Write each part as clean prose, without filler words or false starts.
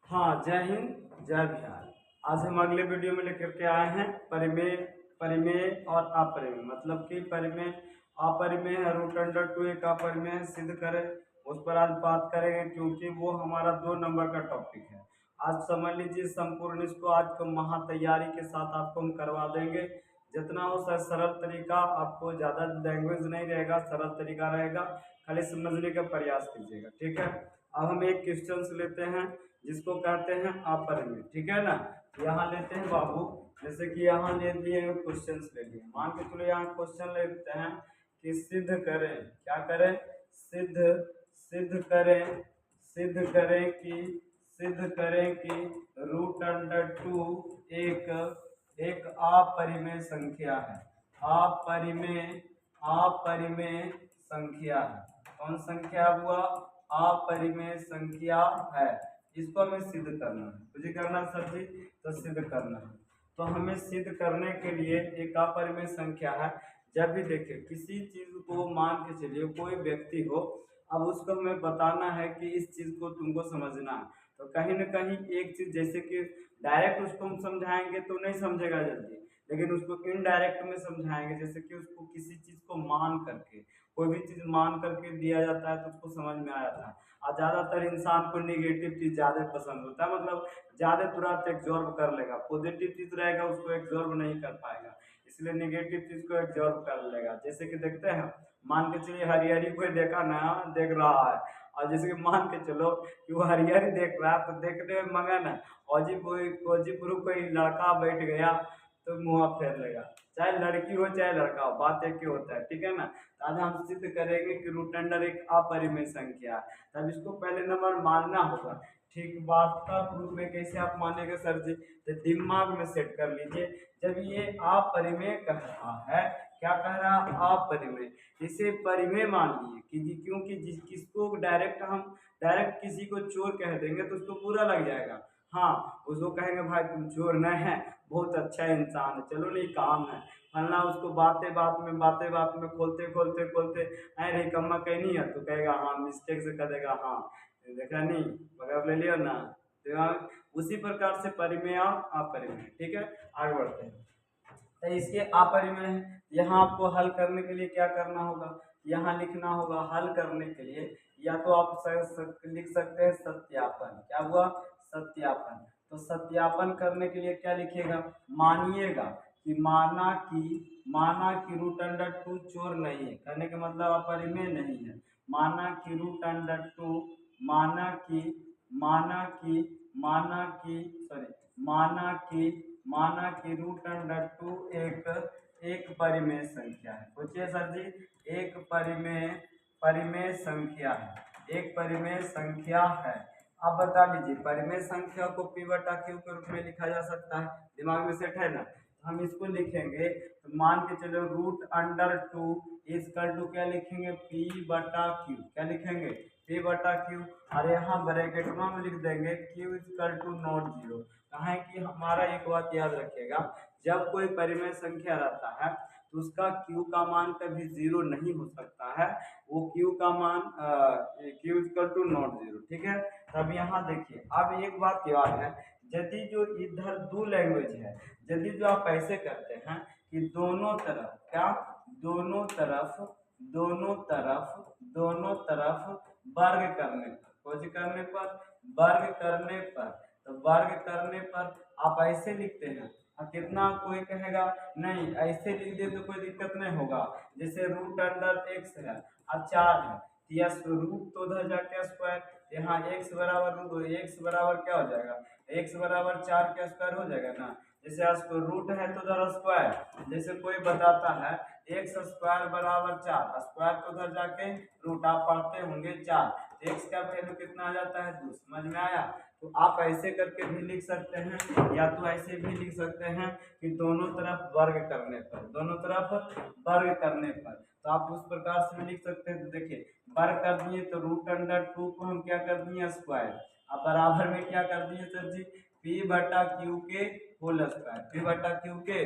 हाँ, जय हिंद जय बिहार। आज हम अगले वीडियो में लेकर के आए हैं परिमेय। परिमेय और अपरिमेय मतलब कि परिमेय अपरिमेय है रूट अंडर टू एक अपरिमेय है, सिद्ध करें। उस पर आज बात करेंगे क्योंकि वो हमारा 2 नंबर का टॉपिक है। आज समझ लीजिए संपूर्ण इसको आज को महा तैयारी के साथ आपको हम करवा देंगे। जितना हो सरल तरीका, आपको ज़्यादा लैंग्वेज नहीं रहेगा, सरल तरीका रहेगा। खाली समझने का प्रयास कीजिएगा, ठीक है। अब हम एक क्वेश्चन लेते हैं जिसको कहते हैं अपरिमेय, ठीक है ना। यहाँ लेते हैं बाबू, जैसे कि यहाँ ले लिए क्वेश्चन ले लिए, मान के चलो यहाँ क्वेश्चन लेते हैं कि सिद्ध करें, क्या करें, सिद्ध सिद्ध करें, सिद्ध करें कि सिद्ध करें कि रूट अंडर टू एक एक अपरिमेय संख्या है। अपरिमेय अपरिमेय संख्या है। कौन संख्या हुआ? अपरिमेय संख्या है। इसको हमें सिद्ध करना है। मुझे करना सर जी, तो सिद्ध करना है। तो हमें सिद्ध करने के लिए एक अपरिमेय संख्या है। जब भी देखिए किसी चीज को मान के चलिए कोई व्यक्ति हो, अब उसको हमें बताना है कि इस चीज को तुमको समझना है। तो कहीं ना कहीं एक चीज, जैसे कि डायरेक्ट उसको हम समझाएंगे तो नहीं समझेगा जल्दी, लेकिन उसको इनडायरेक्ट में समझाएंगे, जैसे कि उसको किसी चीज को मान करके, कोई भी चीज मान करके दिया जाता है तो उसको समझ में आ जाता है। और ज़्यादातर इंसान को निगेटिव चीज़ ज़्यादा पसंद होता है, मतलब ज़्यादा तुरंत एब्जॉर्ब कर लेगा। पॉजिटिव चीज़ रहेगा उसको एब्जॉर्ब नहीं कर पाएगा, इसलिए निगेटिव चीज़ को एब्जॉर्ब कर लेगा। जैसे कि देखते हैं, मान के चलिए हरिहरी कोई देखा ना, देख रहा है, और जैसे कि मान के चलो कि वो हरिहरी देख रहा है, तो देखने में मगन है। औजीपुर कोई लड़का बैठ गया तो मुँह फेर लेगा, चाहे लड़की हो चाहे लड़का हो, बात एक ही होता है, ठीक है ना। आज हम सिद्ध करेंगे कि रूट अंडर एक अपरिमेय संख्या है। तब इसको पहले नंबर मानना होगा, ठीक। वास्तव रूप में कैसे आप मानेंगे सर जी, तो दिमाग में सेट कर लीजिए। जब ये अपरिमेय कह रहा है, क्या कह रहा है? अपरिमेय। इसे परिमेय मान लिए कि क्योंकि जिस किसको डायरेक्ट किसी को चोर कह देंगे तो उसको बुरा लग जाएगा। हाँ, उसको कहेंगे भाई तुम चोर नहीं है, बहुत अच्छा इंसान है, चलो नहीं काम है फलना। उसको बातें बात में खोलते खोलते खोलते अरे कम्मा कहीं नहीं है, तो कहेगा हाँ, मिस्टेक से कह देगा हाँ, देखा नहीं, बगैर ले लियो ना। तो यहाँ उसी प्रकार से परिमेय और अपरिमेय, ठीक है। आगे बढ़ते हैं। तो इसके अपरिमेय है। यहाँ आपको हल करने के लिए क्या करना होगा? यहाँ लिखना होगा हल करने के लिए, या तो आप लिख सकते हैं सत्यापन। क्या हुआ? सत्यापन। तो सत्यापन करने के लिए क्या लिखेगा? मानिएगा कि माना कि रूट अंडर टू चोर नहीं है, कहने का मतलब अपरिमेय नहीं है। माना कि रूट अंडर टू, माना कि माना कि माना कि सॉरी माना कि रूट अंडर टू एक परिमेय संख्या है। सोचिए सर जी, एक परिमेय संख्या है, एक परिमेय संख्या है। अब बता दीजिए परिमेय संख्या को p बटा क्यू के रूप में लिखा जा सकता है, दिमाग में सेट है ना। तो हम इसको लिखेंगे, तो मान के चलो root under two is equal to क्या लिखेंगे? p बटा क्यू। क्या लिखेंगे? p बटा क्यू। और यहाँ ब्रैकेट में लिख देंगे q is equal to not zero. कहा है कि हमारा एक बात याद रखिएगा, जब कोई परिमेय संख्या रहता है तो उसका q का मान कभी जीरो नहीं हो सकता है। वो q का मान q equal to not zero, ठीक है। तब यहाँ देखिए, अब एक बात याद है, यदि जो इधर दो लैंग्वेज है, यदि जो आप ऐसे करते हैं कि दोनों तरफ क्या, दोनों तरफ वर्ग करने पर, कुछ करने पर, वर्ग करने पर, तो वर्ग करने पर आप ऐसे लिखते हैं। और कितना, कोई कहेगा नहीं ऐसे लिख दे तो कोई दिक्कत नहीं होगा, जैसे रूट अंडर एक्स है और 4 है, या रूट तो उधर जाके स्क्वायर, यहाँ एक्स बराबर रूट, एक्स बराबर क्या हो जाएगा? एक्स बराबर 4 का स्क्वायर हो जाएगा ना। जैसे आज रूट है तो उधर स्क्वायर, जैसे कोई बताता है एक्स स्क्वायर बराबर 4, स्क्वायर तो उधर जाके रूट, आप पढ़ते होंगे 4, एक्स का वैल्यू कितना आ जाता है? 2। समझ में आया? तो आप ऐसे करके भी लिख सकते हैं, या तो ऐसे भी लिख सकते हैं कि दोनों तरफ वर्ग करने पर, दोनों तरफ वर्ग करने पर, तो आप उस प्रकार से भी लिख सकते हैं। तो देखिए वर्ग कर दिए तो रूट अंडर टू को हम क्या कर दिए? स्क्वायर। अब बराबर में क्या कर दिए सर जी? p बटा क्यू के होल स्क्वायर, p बटा क्यू के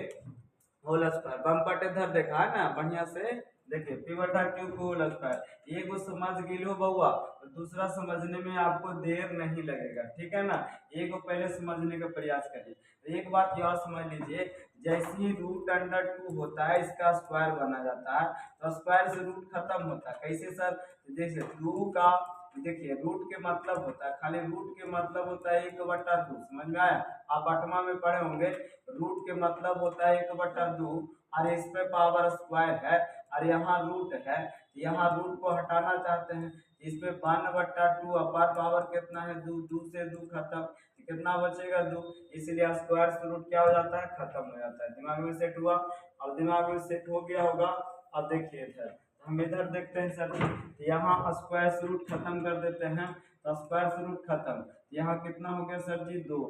होल स्क्वायर। बम्पट इधर देखा है ना, बढ़िया से देखिए पी बटा क्यू को होल स्क्वायर एगो समझ गिलो बउआ, दूसरा समझने में आपको देर नहीं लगेगा, ठीक है ना। एगो पहले समझने का प्रयास करिए। तो एक बात और समझ लीजिए, जैसे ही रूट अंडर टू होता है इसका स्क्वायर बना जाता है, तो स्क्वायर से रूट खत्म होता है। कैसे सर? जैसे टू का, देखिए रूट के मतलब होता है, खाली रूट के मतलब होता है 1/2, समझ में आया? आप आठवां में पढ़े होंगे, रूट के मतलब होता है 1/2, और इस पे पावर स्क्वायर है, और यहाँ रूट है, यहाँ रूट को हटाना चाहते हैं, इसमें 1/2 अपार पावर कितना है 2, 2 से 2 खत्म, कितना बचेगा 2, इसलिए स्क्वायर से रूट क्या हो जाता है, खत्म हो जाता है। दिमाग में सेट हुआ? और दिमाग में सेट हो गया होगा। अब देखिए इधर, हम इधर देखते हैं सर, यहाँ स्क्वायर से रूट खत्म कर देते हैं, तो स्क्वायर से रूट खत्म, यहाँ कितना हो गया सर जी 2,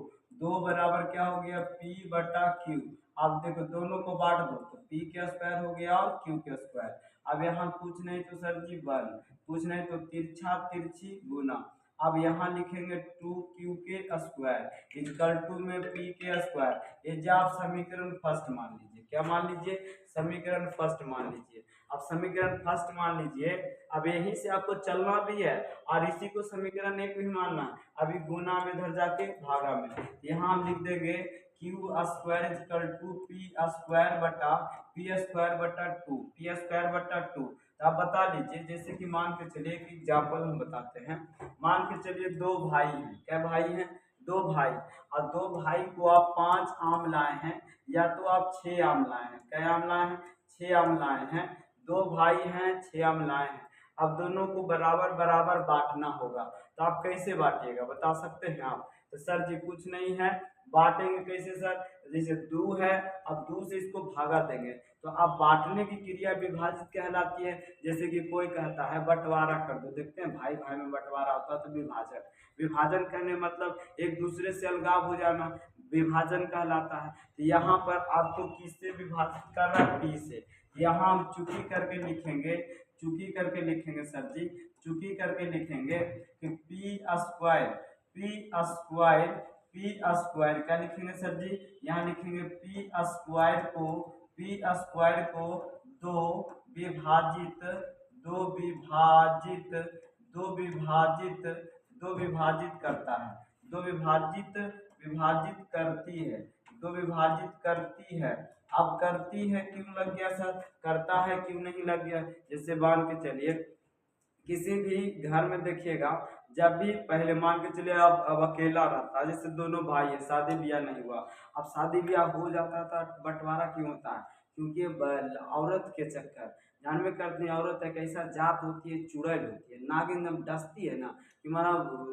2 बराबर क्या हो गया पी बटा क्यू। अब देखो दोनों को बांट दो, तो पी के स्क्वायर हो गया और क्यू के स्क्वायर। अब यहाँ कुछ नहीं तो सर जी 1, कुछ नहीं तो तिरछा तिरछी गुना। अब यहाँ लिखेंगे 2q के स्क्वायर इक्वल टू में p के स्क्वायर। ये जो आप समीकरण फर्स्ट मान लीजिए, क्या मान लीजिए? समीकरण फर्स्ट मान लीजिए। अब समीकरण फर्स्ट मान लीजिए, अब यहीं से आपको चलना भी है और इसी को समीकरण एक भी मानना है। अभी गुना में इधर जाके भागा में, यहाँ हम लिख देंगे Q square equal to P square बटा पी स्क्वायर बटा 2, पी स्क्वायर बटा 2। तो आप बता लीजिए, जैसे कि मान के चलिए एक एग्जाम्पल हम बताते हैं। मान के चलिए दो भाई हैं, क्या भाई हैं? दो भाई, और दो भाई को आप 5 आम लाए हैं, या तो आप 6 आम लाए हैं। क्या आम लाए हैं? 6 आम लाए हैं। दो भाई हैं, 6 आम लाए हैं। अब दोनों को बराबर बराबर बांटना होगा, तो आप कैसे बांटिएगा बता सकते हैं आप? तो सर जी कुछ नहीं है, बांटेंगे कैसे सर? जैसे 2 है, अब 2 से इसको भागा देंगे, तो अब बांटने की क्रिया विभाजित कहलाती है। जैसे कि कोई कहता है बंटवारा कर दो, देखते हैं भाई भाई में बंटवारा होता है तो विभाजन, विभाजन करने मतलब एक दूसरे से अलगाव हो जाना, विभाजन कहलाता है। तो यहाँ पर आपको किससे विभाजित कर रहा है? पी से। यहाँ हम चुकी करके लिखेंगे, चुकी करके लिखेंगे सर जी, चुकी करके लिखेंगे कि P square, P square, P square क्या लिखेंगे सर जी? यहाँ लिखेंगे पी स्क्वायर को, पी स्क्वायर को दो विभाजित, दो विभाजित, दो विभाजित, दो विभाजित करता है, दो विभाजित, विभाजित करती है, दो विभाजित करती है। अब करती है क्यों लग गया सर? करता है क्यों नहीं लग गया? जैसे मान के चलिए किसी भी घर में देखिएगा, जब भी पहले मान के चलिए अब अकेला रहता है, जैसे दोनों भाई है, शादी ब्याह नहीं हुआ, अब शादी ब्याह हो जाता था, बंटवारा क्यों होता है? क्योंकि औरत के चक्कर, जानवे करते हैं औरत एक ऐसा जात होती है, चुड़ैल होती है, नागिन जब डसती है ना, कि माना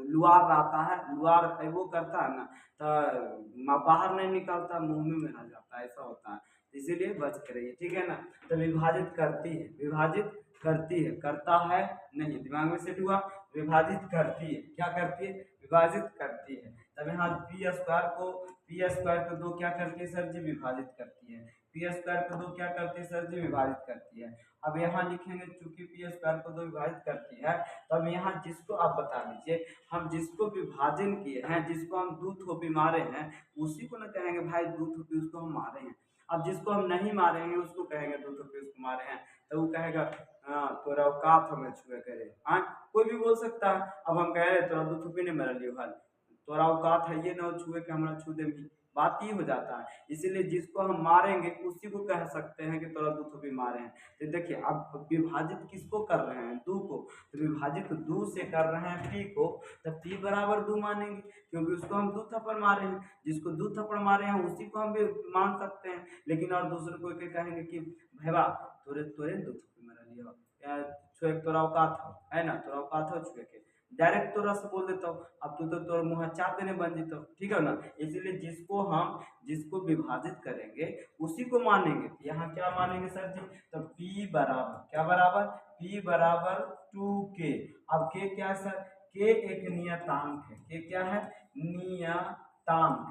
लुआर आता है, लुआर वो करता है ना, तो बाहर नहीं निकलता, मुंह में रह जाता है, ऐसा होता है। इसीलिए बच के रहिए, ठीक है ना। तो विभाजित करती है, विभाजित करती है, करता है नहीं, दिमाग में सेट हुआ? विभाजित करती है, क्या करती है? विभाजित करती है। तब यहाँ पी स्क्वायर को दो क्या करती है सर जी? विभाजित करती है। पी स्क्वायर को दो क्या करती है सर जी? विभाजित करती है। अब यहाँ लिखेंगे चूंकि पी स्क्वायर को दो विभाजित करती है, तब यहाँ जिसको आप बता दीजिए, हम जिसको विभाजन किए हैं, जिसको हम 2 थोपी मारे हैं, उसी को न कहेंगे भाई 2 थोपी उसको हम मारे हैं। अब जिसको हम नहीं मारे हैं उसको कहेंगे 2 थोपी उसको मारे हैं, तो वो कहेगा हाँ तोरा औकात हमें छुए करे। हाँ कोई भी बोल सकता है। अब हम कह रहे तोरा 2 थोपी नहीं मरलियो हल, तोरा औकात है ये ना छुए के हमरा छू देगी, बात ही हो जाता है। इसीलिए जिसको हम मारेंगे उसी को कह सकते हैं कि तोरा 2 थोपी मारे हैं। तो देखिए अब विभाजित किसको कर रहे हैं? 2 को, तो विभाजित 2 से कर रहे हैं पी को, तो पी बराबर 2 मानेंगे, क्योंकि उसको हम 2 थप्पड़ मारे हैं। जिसको 2 थप्पड़ मारे हैं उसी को हम भी मान सकते हैं। लेकिन और दूसरे को कहेंगे कि भैया तोरे तोरे 2 थप्पड़ मार लियो, छुए तोरा औकात हो, है ना, तोरा औकात हो छुए के, डायरेक्ट तोरा से बोल देता हूँ। अब तू तो तोर मुँह चाप देने बन जीता, ठीक है ना। इसलिए जिसको विभाजित करेंगे उसी को मानेंगे। यहाँ क्या मानेंगे सर जी? तो P बराबर क्या बराबर? P बराबर 2K। अब K क्या है सर? K एक नियतांक है। K क्या है? नियतांक,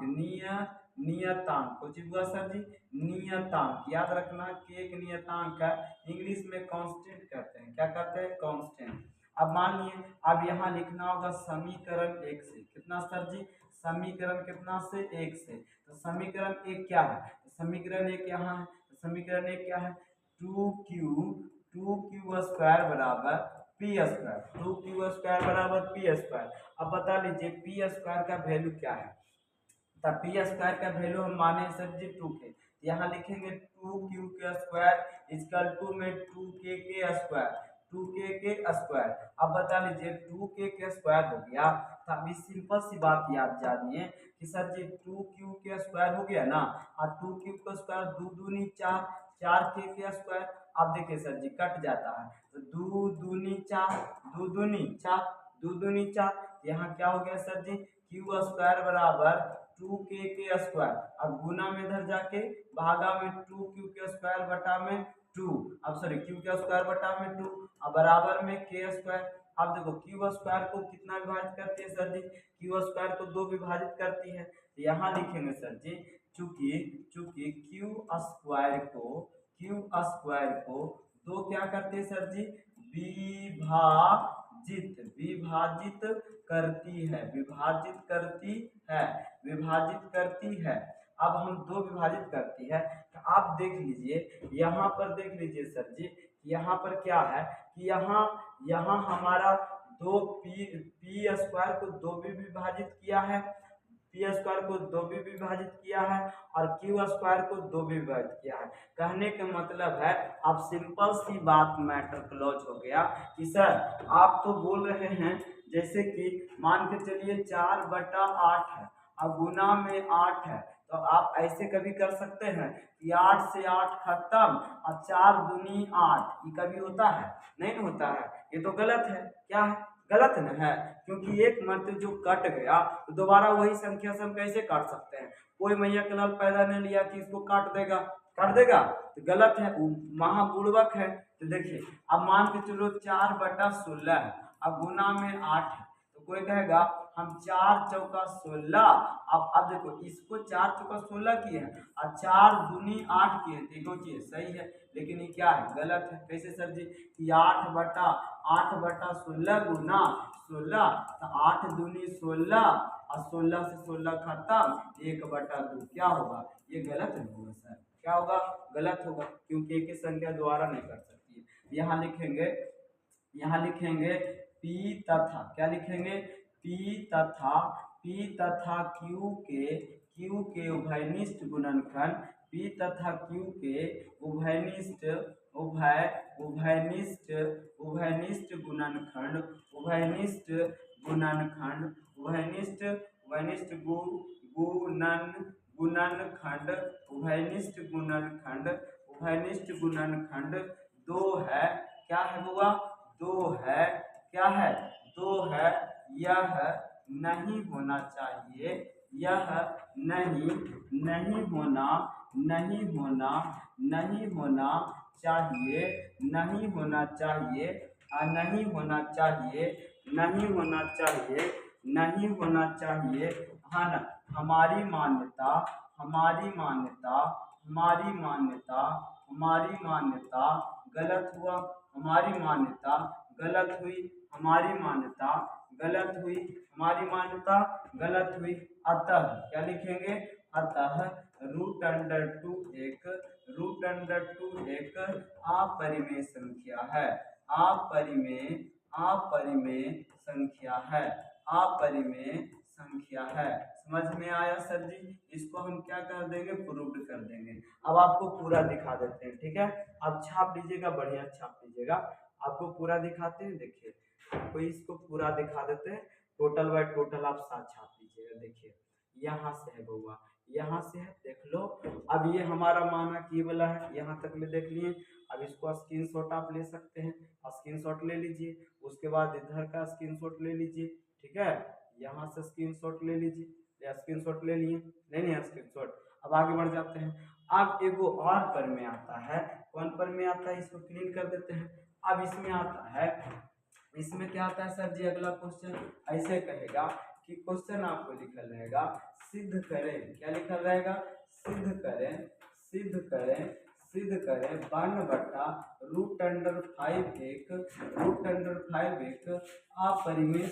नियतांक को हुआ सर जी? नियतांक, याद रखना K एक नियतांक है, इंग्लिश में कांस्टेंट कहते हैं। क्या कहते हैं? कांस्टेंट। अब मान लिए, अब यहाँ लिखना होगा समीकरण 1 से, कितना सर जी? समीकरण कितना से? 1 से। तो समीकरण 1 क्या है? तो समीकरण 1 यहाँ है, तो समीकरण 1 क्या है? 2Q 2q² बराबर p², 2q² बराबर p²। अब बता लीजिए p² का वैल्यू क्या है। तब p² का वैल्यू हम माने सर जी 2 के, यहाँ लिखेंगे 2q² इक्वल टू में 2k² 2k²। अब बता लीजिए 2k² हो गया। तो अभी सिंपल सी बात याद जानिए कि सर जी 2q² हो गया ना, और 2q² दो दूनी 4, 4k²। अब देखिए सर जी कट जाता है, तो 2 दूनी 4, 2 दूनी 4, 2 दूनी 4, यहाँ क्या हो गया सर जी q² बराबर 2k²। अब गुना में इधर जाके भागा में 2q² बटा में 2, अब सॉरी q² बटा में 2, अब बराबर में k²। अब देखो q² को कितना विभाजित करती है सर जी, q² को 2 विभाजित करती है। तो यहाँ लिखेंगे सर जी चूंकि q² को 2 क्या करते हैं सर जी, विभाजित करती है, विभाजित करती है। अब हम 2 विभाजित करती है, तो आप देख लीजिए यहाँ पर, देख लीजिए सर जी यहाँ पर क्या है कि यहाँ हमारा 2 p² को 2 भी विभाजित किया है, p² को 2 भी विभाजित किया है, और q² को 2 भी विभाजित किया है। कहने का मतलब है अब सिंपल सी बात मैटर क्लोज हो गया कि सर आप तो बोल रहे हैं जैसे कि मान के चलिए 4/8 है, अब गुना में 8 है, तो आप ऐसे कभी कर सकते हैं कि 8 से 8 खत्म और 4 दूनी 8, ये कभी होता है? नहीं होता है। ये तो गलत है। क्या है? गलत न है, क्योंकि एक मर्तबा जो कट गया तो दोबारा वही संख्या से हम कैसे काट सकते हैं? कोई मैया के लाल पैदा नहीं लिया कि इसको काट देगा, तो गलत है, महापूर्वक है। तो देखिए अब मान के चलो 4/16 है, अब गुना में 8 है, तो कोई कहेगा हम 4 चौका 16। अब देखो इसको 4 चौका 16 किए हैं और 4 दूनी 8 किए, देखो चीज सही है, लेकिन ये क्या है? गलत है। कैसे सर जी कि 8/16 गुना 16, तो 8 दूनी 16 और 16 से 16 खत्म, 1/2। क्या होगा? ये गलत नहीं होगा सर। क्या होगा? गलत होगा, क्योंकि एक ही संख्या दोबारा नहीं कर सकती है। यहाँ लिखेंगे p तथा, क्या लिखेंगे? p तथा q के उभयनिष्ठ गुणनखंड, p तथा q के उभयनिष्ठ गुणनखंड, उभयनिष्ठ गुणनखंड 2 है। क्या है बुआ? 2 है। क्या है? 2 है। यह नहीं होना चाहिए, यह नहीं होना चाहिए, हाँ ना। हमारी मान्यता गलत हुआ, हमारी मान्यता गलत हुई। अतः क्या लिखेंगे? अतः √2 एक अपरिमेय संख्या है, समझ में आया सर जी? इसको हम क्या कर देंगे? प्रूव्ड कर देंगे। अब आपको पूरा दिखा देते हैं, ठीक है? अब छाप लीजिएगा, बढ़िया छाप लीजिएगा। आपको पूरा दिखाते हैं, देखिए आपको इसको पूरा दिखा देते हैं, टोटल बाय टोटल आप साथ छाप लीजिएगा। देखिए यहाँ से है बउआ, यहाँ से है, देख लो। अब ये हमारा माना की वाला है, यहाँ तक में देख लिए। अब इसको स्क्रीनशॉट आप ले सकते हैं, स्क्रीनशॉट ले लीजिए। उसके बाद इधर का स्क्रीनशॉट ले लीजिए, ठीक है? यहाँ से स्क्रीनशॉट ले लीजिए, स्क्रीनशॉट ले लिए, नहीं स्क्रीनशॉट। अब आगे बढ़ जाते हैं। अब एगो और पर में आता है, कौन पर में आता है? इसको क्लीन कर देते हैं। अब इसमें आता है, इसमें क्या आता है सर जी? अगला क्वेश्चन ऐसे कहेगा कि क्वेश्चन आपको लिखल रहेगा सिद्ध करें। क्या लिखल रहेगा? सिद्ध करें 1/√5 एक अपरिमेय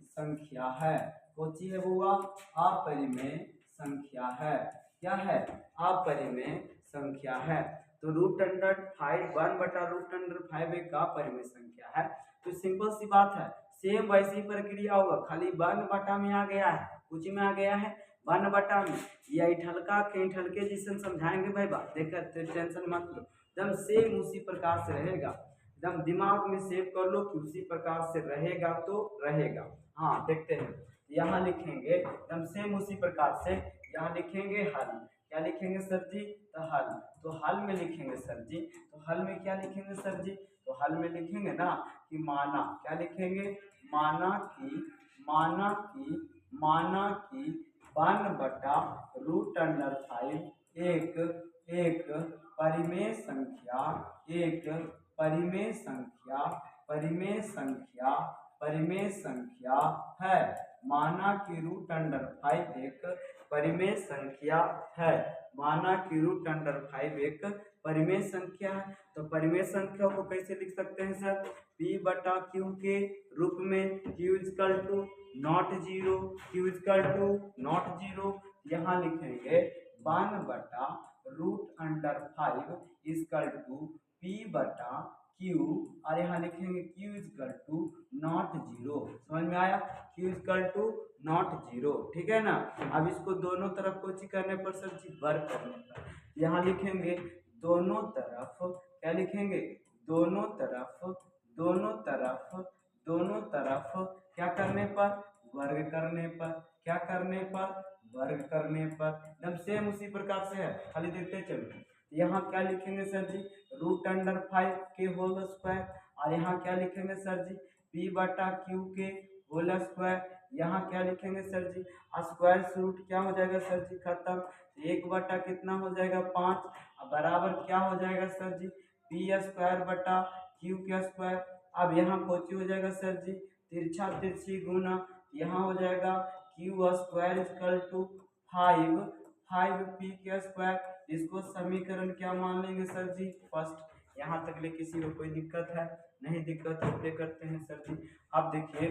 संख्या है, कौन सी है बुआ? अपरिमेय संख्या है। क्या है? अपरिमेय संख्या है। तो √5 1/√5 एक अपरिमेय संख्या है। तो सिंपल सी बात है, सेम वैसी प्रक्रिया होगा, खाली 1 में आ गया है, कुछ में आ गया है 1 में। या इठलका के इठलके जिसे समझाएंगे भाई बात, देखा टेंशन मत लो, एकदम सेम उसी प्रकार से रहेगा, एकदम दिमाग में सेव कर लो कि उसी प्रकार से रहेगा तो रहेगा। हाँ देखते हैं, यहाँ लिखेंगे एकदम सेम उसी प्रकार से, यहाँ लिखेंगे हल, क्या लिखेंगे सर जी, तो हल। तो हल में लिखेंगे सर जी, तो हल में क्या लिखेंगे सर जी, तो हल में लिखेंगे ना कि माना, क्या लिखेंगे, माना कि 1/√5 एक परिमेय संख्या, एक परिमेय संख्या, परिमेय संख्या है। माना कि √5 एक परिमेय संख्या है, माना कि √5 एक परिमेय संख्या है। तो परिमेय संख्या को कैसे लिख सकते हैं सर, P/Q के रूप में, Q = not zero, Q = not zero. यहाँ लिखेंगे 1/√5 P/Q, और यहाँ लिखेंगे Q = नॉट जीरो। समझ में आया, Q = नॉट जीरो, ठीक है ना। अब इसको दोनों तरफ को करने पर सर जी वर्ग करने पर, यहाँ लिखेंगे दोनों तरफ, क्या लिखेंगे, दोनों तरफ क्या करने पर, वर्ग करने पर, क्या करने पर, वर्ग करने पर। एकदम सेम उसी प्रकार से है, खाली देखते चलो। यहाँ क्या लिखेंगे सर जी, √5 के होल स्क्वायर, और यहाँ क्या लिखेंगे सर जी, P/Q के होल स्क्वायर। यहाँ क्या लिखेंगे सर जी, स्क्वायर से रूट क्या हो जाएगा सर जी, खत्म। 1 कितना हो जाएगा 5, बराबर क्या हो जाएगा सर जी, P²/Q²। अब यहाँ कोची हो जाएगा सर जी, तिरछा तिरछी गुना, यहाँ हो जाएगा Q² = 5 इसको समीकरण क्या मान लेंगे सर जी, फर्स्ट। यहाँ तक ले किसी को कोई दिक्कत है, नहीं दिक्कत है करते हैं सर जी। अब देखिए,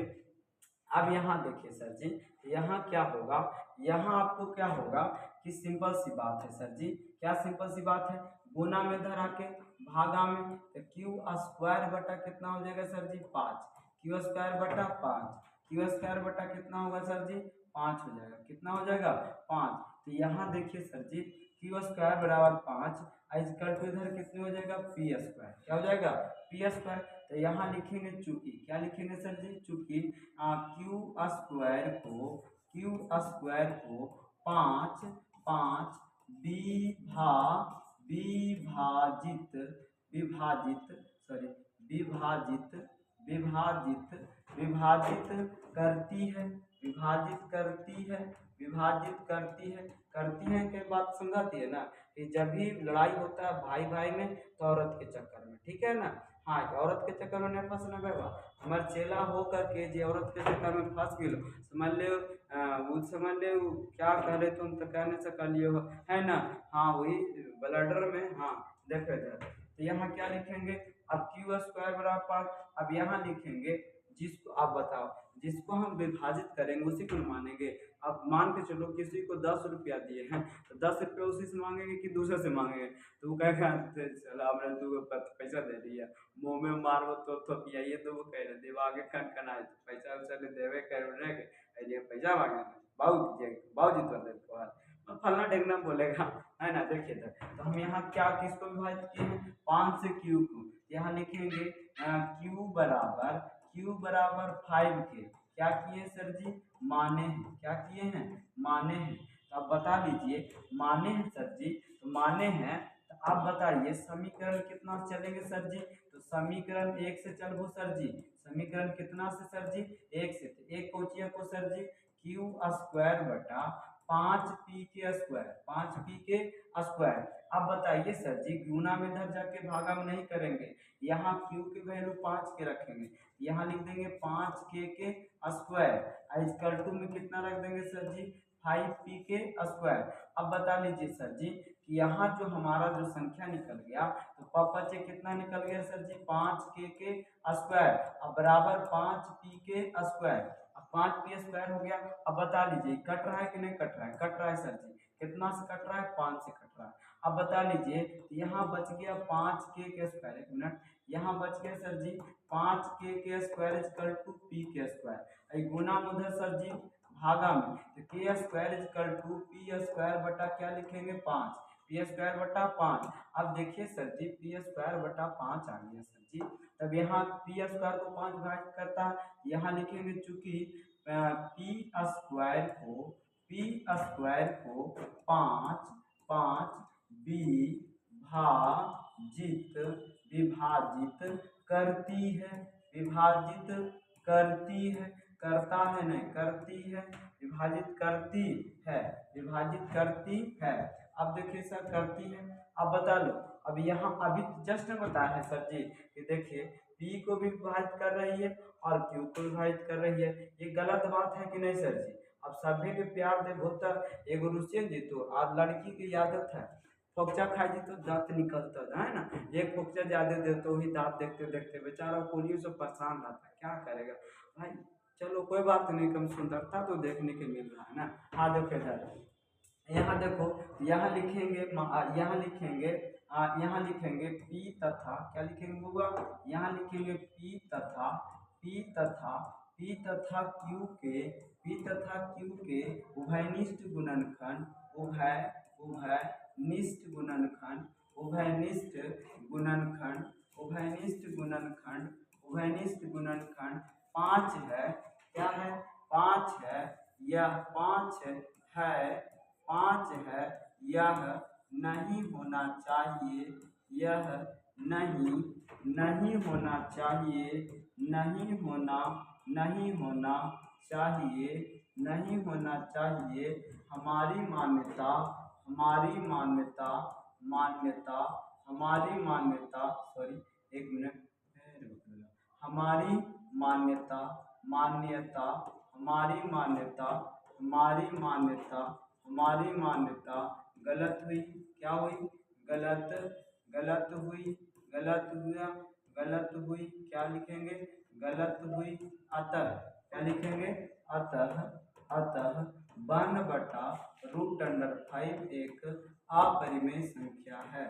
अब यहाँ देखिए सर जी, यहाँ क्या होगा, यहाँ आपको क्या होगा कि सिंपल सी बात है सर जी, क्या सिंपल सी बात है, गुना में धरा के भागा में, तो Q² बटा कितना हो जाएगा सर जी, 5, Q² बटा 5, Q² बटा कितना होगा सर जी, 5 हो जाएगा, कितना हो जाएगा 5। तो यहाँ देखिए सर जी, Q² = 5 = इधर कितने हो जाएगा, P², क्या हो जाएगा, P²। तो यहाँ लिखेंगे चूंकि, क्या लिखेंगे सर जी, चूंकि Q² को 5 विभाजित करती है के बात समझाती है ना, कि जब भी लड़ाई होता है भाई भाई में, तो औरत के चक्कर में, ठीक है ना। हाँ, औरत के चक्कर में नहीं फंसना बेवा, हमारे चेला हो करके जे औरत के चक्कर में फंस गए, समझ ले क्या कह रहे तुम तो कह नहीं सकलियो, है ना। हाँ वही ब्लडर में, हाँ देखो इधर। तो यहाँ क्या लिखेंगे, अब Q² = 5, अब यहाँ लिखेंगे जिसको, आप बताओ, जिसको हम विभाजित करेंगे उसी को मानेंगे। अब मान के चलो किसी को 10 रुपया दिए हैं, तो 10 रुपया उसी से मांगेंगे कि दूसरे से मांगेंगे, तो वो कहेगा चला हमने तू पैसा दे दिया, मुंह में मारो तो पिया, ये तो वो कह रहे देव आगे कन आए, तो पैसा वैसा ले देवे कह रहे पैसा मांगे बाबू जी तो देखो फलना ढेंगना बोलेगा, है ना। देखिए तो हम यहाँ क्या किसको विभाजित किए हैं, 5 से Q को, यहाँ लिखेंगे Q = 5 के क्या किए सर जी, माने हैं, क्या किए हैं, माने हैं। तो आप बता दीजिए, माने हैं सर जी, तो माने हैं, तो आप बताइए समीकरण कितना से चलेंगे सर जी, तो समीकरण 1 से चलबो सर जी, समीकरण कितना से सर जी, 1 से। तो एक कोचिया को सर जी Q² बटा 5P के स्क्वायर। अब बताइए सर जी, गुना में इधर जाके भागा में नहीं करेंगे, यहाँ Q की वैल्यू 5 के रखेंगे, यहाँ लिख देंगे 5K के स्क्वायर = में कितना रख देंगे सर जी, 5P के स्क्वायर। अब बता लीजिए सर जी कि यहाँ जो हमारा जो संख्या निकल गया, तो पापा से कितना निकल गया सर जी, 5K के स्क्वायर, अब बराबर 5P के स्क्वायर। अब 5P² हो गया। अब बता लीजिए कट रहा है कि नहीं कट रहा है, कट रहा है सर जी, कितना से कट रहा है, 5 से कट रहा है। अब बता लीजिए, यहाँ बच गया 5k² 1 मिनट, यहाँ बच गया sir ji 5k² equal to p²। गुना मुधर सर जी भागा में, तो k² इक्वल टू p² बटा क्या लिखेंगे 5, p² बटा 5। अब देखिए सर जी p² बटा 5 आ गया सर जी। तब यहाँ p² को 5 भाग करता है, यहाँ लिखेंगे चूंकि p² को 5 विभाजित करती है, विभाजित करती है, करता है नहीं करती है, विभाजित करती है, विभाजित करती है। अब देखिए सर करती है, अब बता लो, अब यहाँ अभी जस्ट बताया है सर जी कि देखिए p को भी विभाजित कर रही है और q को विभाजित कर रही है, ये गलत बात है कि नहीं सर जी। अब सभी के प्यार दे होता एगो रुचियन जी, तो आज लड़की की आदत है फोक्चा खाई जी तो दांत निकलता है ना, एक फोक्चा ज्यादा दे तो ही दांत देखते देखते बेचारा पोलियो से परेशान रहता है, क्या करेगा भाई। चलो कोई बात नहीं, कम सुंदरता तो देखने के मिल रहा है ना। हाँ देखो इधर यहाँ देखो, यहाँ लिखेंगे यहाँ लिखेंगे p तथा क्या लिखेंगे होगा, यहाँ लिखेंगे p तथा q के उभयनिष्ठ गुणनखंड, उभयनिष्ठ गुणनखंड, उभयनिष्ठ गुणनखंड 5 है, क्या है 5 है, यह 5 है, 5 है, यह नहीं होना चाहिए, यह नहीं होना चाहिए, नहीं होना चाहिए, हमारी मान्यता सॉरी एक मिनट, हमारी मान्यता गलत हुई, क्या हुई गलत हुई, क्या लिखेंगे गलत हुई, अतः क्या लिखेंगे अतः 1/√5 एक अपरिमेय संख्या है,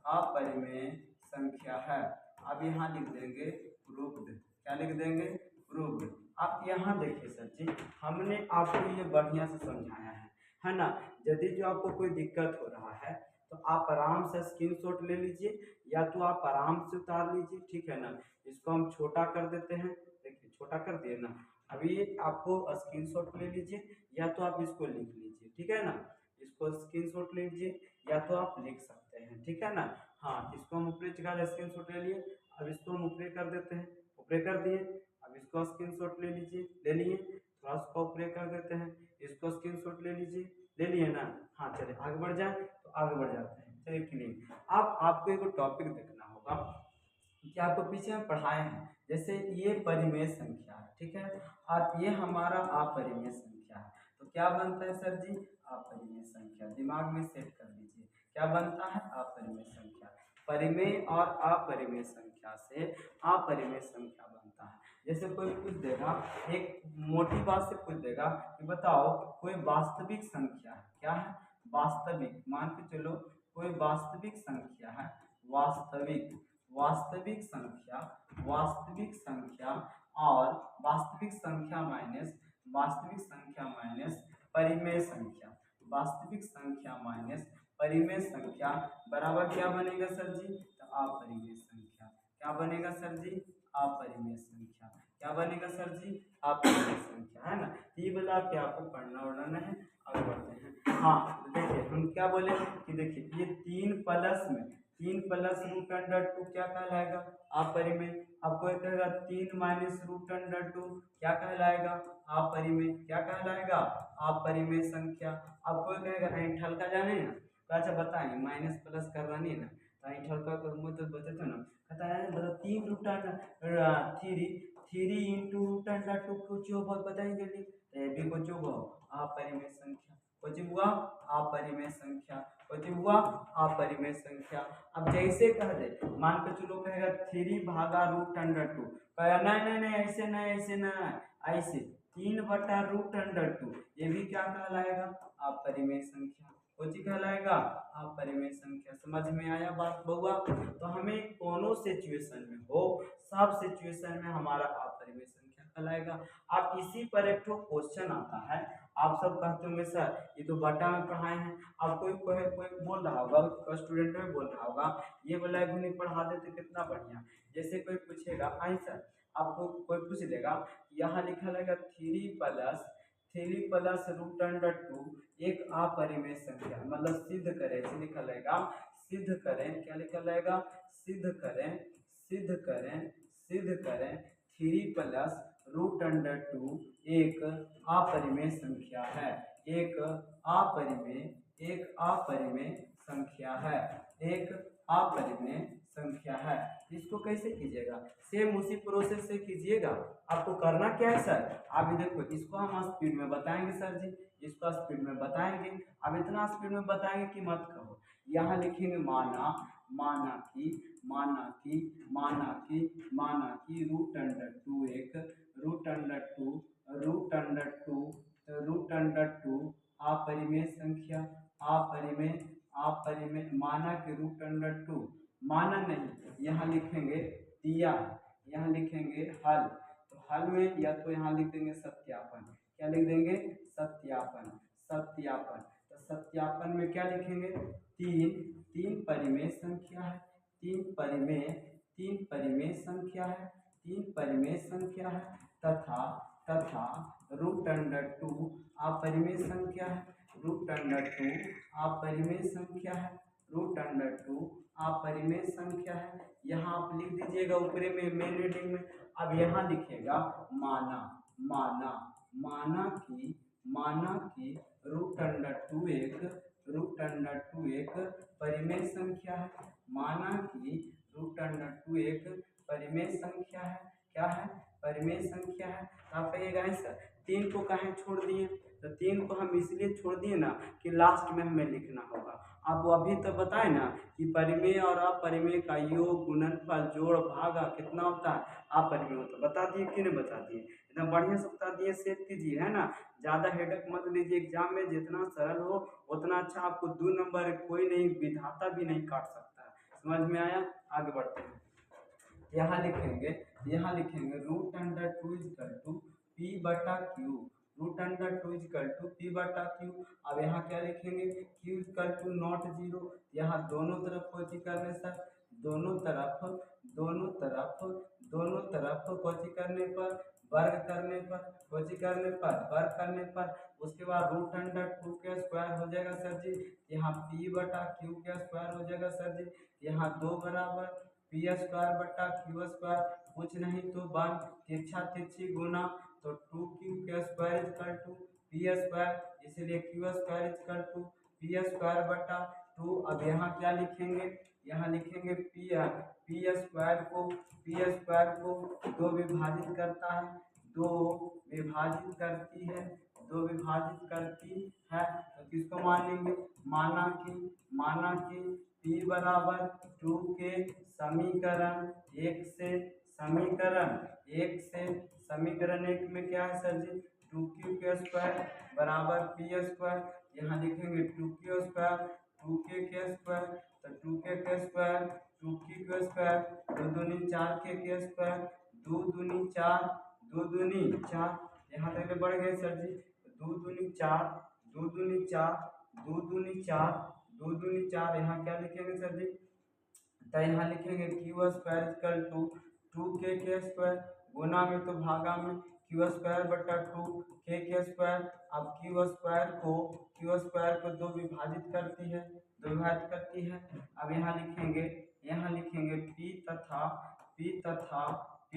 अपरिमेय संख्या है। अब यहाँ लिख देंगे प्रूव्ड, क्या लिख देंगे प्रूव्ड। आप यहाँ देखिए सर जी, हमने आपको ये बढ़िया से समझाया है ना। यदि जो आपको कोई दिक्कत हो रहा है तो आप आराम से स्क्रीनशॉट ले लीजिए, या तो आप आराम से उतार लीजिए, ठीक है ना। इसको हम छोटा कर देते हैं, देखिए छोटा कर दिए ना। अभी आपको स्क्रीनशॉट ले लीजिए, या तो आप इसको लिख लीजिए, ठीक है ना। इसको स्क्रीनशॉट ले लीजिए या तो आप लिख सकते हैं, ठीक है ना। हाँ इसको हम ऊपरी जगह स्क्रीनशॉट ले लिए, अब इसको हम ऊपरी कर देते हैं, ऊपरी कर दिए। अब इसको स्क्रीनशॉट ले लीजिए, ले लिए, थोड़ा सा ऊपरी कर देते हैं, इसको स्क्रीनशॉट ले लीजिए, ले लिए ना। हाँ चलिए आगे बढ़ जाए, तो आगे बढ़ जाते हैं, चलिए क्लियर। अब आपको एक टॉपिक देखना होगा कि आपको पीछे में पढ़ाए हैं, जैसे ये परिमेय संख्या है, ठीक है, और ये हमारा अपरिमेय संख्या है, तो क्या बनता है सर जी अपरिमेय संख्या। दिमाग में सेट कर लीजिए, क्या बनता है अपरिमेय संख्या। परिमेय और अपरिमेय संख्या से अपरिमेय संख्या बनता है। जैसे कोई पूछ देगा, एक मोटी बात से पूछ देगा कि बताओ कोई वास्तविक संख्या है, क्या है वास्तविक, मान के चलो कोई वास्तविक संख्या है, वास्तविक संख्या और वास्तविक संख्या माइनस परिमेय संख्या, वास्तविक संख्या माइनस परिमेय संख्या बराबर क्या बनेगा सर जी, तो अपरिमेय संख्या। क्या बनेगा सर जी अपरिमेय संख्या, क्या बनेगा सर जी अपरिमेय संख्या, है ना। ये बोला कि आपको पढ़ना उड़ना है, आगे बढ़ते हैं। हाँ तो देखिए हम क्या बोले कि देखिए ये 3 प्लस √2 क्या कहलाएगा अपरिमेय। अब कोई कहेगा 3 - √2 क्या कहलाएगा अपरिमेय, क्या कहलाएगा अपरिमेय संख्या। अब कोई कहेगा ऐंठल का जाने ना, तो अच्छा बताएं माइनस प्लस करना नहीं ना, तो ऐंठल का तो मुझे तो बता ना, कहता है मतलब 3 × कुछ हो बताएंगे नहीं, तो ये भी कुछ होगा अपरिमेय संख्या, कुछ हुआ अपरिमेय संख्या, कुछ हुआ अपरिमेय संख्या। अब जैसे कह दे, मान के चलो कहेगा 3 भागा √2, कहेगा नहीं ऐसे नहीं, ऐसे 3/√2 ये भी क्या कहलाएगा? अपरिमेय संख्या। कौन सी कहलाएगा? अपरिमेय संख्या। समझ में आया बात बउआ? तो हमें कोनो सिचुएशन में हो, सब सिचुएशन में हमारा अपरिमेय संख्या कहलाएगा। अब इसी पर एक तो क्वेश्चन आता है, आप सब कहते होंगे सर ये तो बटा में पढ़ाए हैं। अब कोई कोई कोई बोल रहा होगा, स्टूडेंट में बोल रहा होगा ये वाला गुणित पढ़ा देते कितना बढ़िया। जैसे कोई पूछेगा आई सर, आपको कोई पूछ लेगा यहाँ लिखा रहेगा 3+√2 एक अपरिमेय संख्या, मतलब सिद्ध करें, ऐसे लिखा रहेगा सिद्ध करें, क्या लिखा रहेगा? सिद्ध करें, सिद्ध करें, सिद्ध करें 3+√2 एक अपरिमेय संख्या है, एक अपरिमेय संख्या है, एक अपरिमेय संख्या है। इसको कैसे कीजिएगा? सेम उसी प्रोसेस से कीजिएगा। आपको करना क्या है सर? आप देखो इसको हम स्पीड में बताएंगे सर जी, इसको स्पीड में बताएंगे। अब इतना स्पीड में बताएंगे कि मत कहो। यहाँ लिखेंगे माना, माना की, माना की, माना की, माना की √2 एक √2 अपरिमेय संख्या, अपरिमेय माना के √2, माना नहीं, यहाँ लिखेंगे दिया, यहाँ लिखेंगे हल, तो हल में या तो यहाँ लिख देंगे सत्यापन। क्या लिख देंगे? सत्यापन, सत्यापन। तो सत्यापन में क्या लिखेंगे? तीन परिमेय संख्या है, तीन परिमेय संख्या है, तीन परिमेय संख्या है, तथा √2 अपरिमेय संख्या है, √2 अपरिमेय संख्या है, √2 अपरिमेय संख्या है। यहाँ आप लिख दीजिएगा ऊपरे में मेन रीडिंग में। अब यहाँ लिखेगा माना, माना, माना की √2 एक परिमेय संख्या है, माना की √2 एक परिमेय संख्या है। क्या है? परिमेय संख्या है। आप कहिएगा सर 3 को कहीं छोड़ दिए? तो 3 को हम इसलिए छोड़ दिए ना कि लास्ट में हमें लिखना होगा। आपको अभी तो बताए ना कि परिमेय और अपरिमेय का योग, गुणनफल, जोड़, भागा कितना होता है? अपरिमेय होता है। बता दिए कि नहीं बता दिए? एकदम बढ़िया से बता दिए, सेव कीजिए, है ना। ज़्यादा हेडेक मत लीजिए एग्जाम में, जितना सरल हो उतना अच्छा। आपको 2 नंबर कोई नहीं, विधाता भी नहीं काट सकता है। समझ में आया? आगे बढ़ते हैं। यहाँ लिखेंगे √2 P/Q, √2 P/Q। अब यहाँ क्या लिखेंगे? Q नॉट 0, यहाँ दोनों तरफ कोची करने सर, दोनों तरफ कोची करने पर, वर्ग करने पर, कोची करने पर, वर्ग करने पर, उसके बाद √2 के स्क्वायर हो जाएगा सर जी। यहाँ P/Q के स्क्वायर हो जाएगा सर जी। यहाँ 2 बराबर P²/Q², कुछ नहीं तो 1, तिरछा तिरछी गुना, तो 2Q² P², इसलिए Q² P²/2। अब यहाँ क्या लिखेंगे? यहाँ लिखेंगे P² को 2 विभाजित करता है, 2 विभाजित करती है, 2 विभाजित करती है, तो किसको मानेंगे? माना की P/2 के समीकरण 1 से, समीकरण 1 में क्या है सर जी? 2Q² बराबर P²। यहाँ लिखेंगे 2Q², 2K के स्क्वायर, तो 2K के स्क्वायर, 2Q के स्क्वायर, 2 दूनी 4 के स्क्वायर, 2 दूनी 4, 2 दूनी 4, यहाँ तक बढ़ गए सर जी। 2 दूनी 4, 2 दूनी 4, 2 दूनी 4, 2 दूनी 4, यहाँ क्या लिखेंगे सर जी? तो यहाँ लिखेंगे Q² 2K के स्क्वायर, गुना में तो भागा में Q²/2 K के स्क्वायर। अब Q² को 2 विभाजित करती है, 2 विभाजित करती है। अब यहाँ लिखेंगे P तथा Q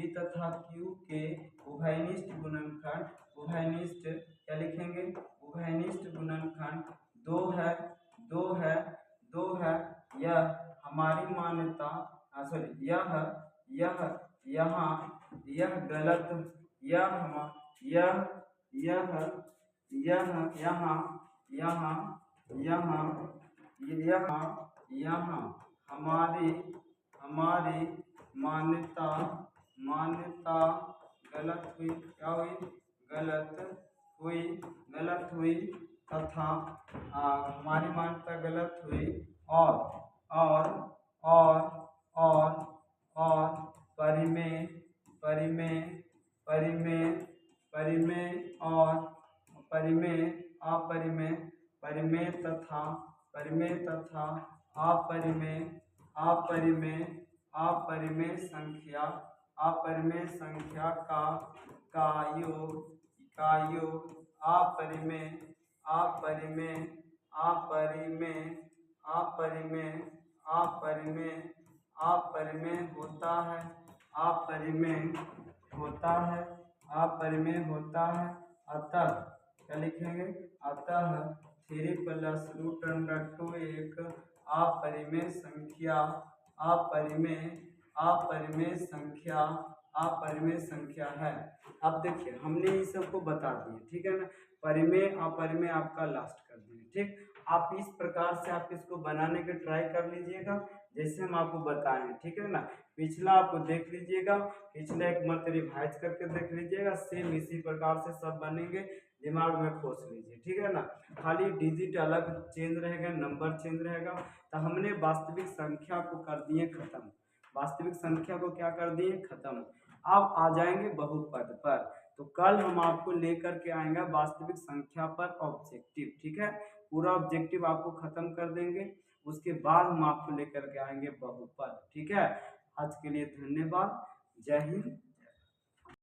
के उभयनिष्ठ गुणनखंड, उभयनिष्ठ क्या लिखेंगे? उभयनिष्ठ गुणनखंड 2 है। यह हमारी मान्यता, सॉरी यह गलत, यहाँ हमारी मान्यता गलत हुई। क्या हुई? गलत हुई गलत हुई तथा हमारी मान्यता गलत हुई और और और और और परिमेय परिमेय परिमेय परिमेय और परिमेय अपरिमेय परिमेय तथा अपरिमेय अपरिमेय अपरिमेय संख्या का योग अपरिमेय अपरिमेय अपरिमेय अपरिमेय अपरिमेय अपरिमेय होता है अपरिमेय होता है अपरिमेय होता है। अतः क्या लिखेंगे? अतः 3 + √2 एक अपरिमेय संख्या अपरिमेय अपरिमेय संख्या अपरिमेय संख्या है। अब देखिए हमने ये सबको बता दिए, ठीक है ना। परिमेय अपरिमेय आपका लास्ट कर दिए, ठीक। आप इस प्रकार से आप इसको बनाने के ट्राई कर लीजिएगा जैसे हम आपको बताएं, ठीक है ना। पिछला आपको देख लीजिएगा, पिछला एक मत रिवाइज करके देख लीजिएगा, सेम इसी प्रकार से सब बनेंगे, दिमाग में खोस लीजिए, ठीक है ना। खाली डिजिट अलग चेंज रहेगा, नंबर चेंज रहेगा। तो हमने वास्तविक संख्या को कर दिए खत्म, वास्तविक संख्या को क्या कर दिए खत्म। अब आ जाएंगे बहुपद पर, तो कल हम आपको लेकर के आएंगे वास्तविक संख्या पर ऑब्जेक्टिव, ठीक है। पूरा ऑब्जेक्टिव आपको खत्म कर देंगे, उसके बाद हम आपको लेकर के आएंगे बहुपद, ठीक है। आज के लिए धन्यवाद, जय हिंद।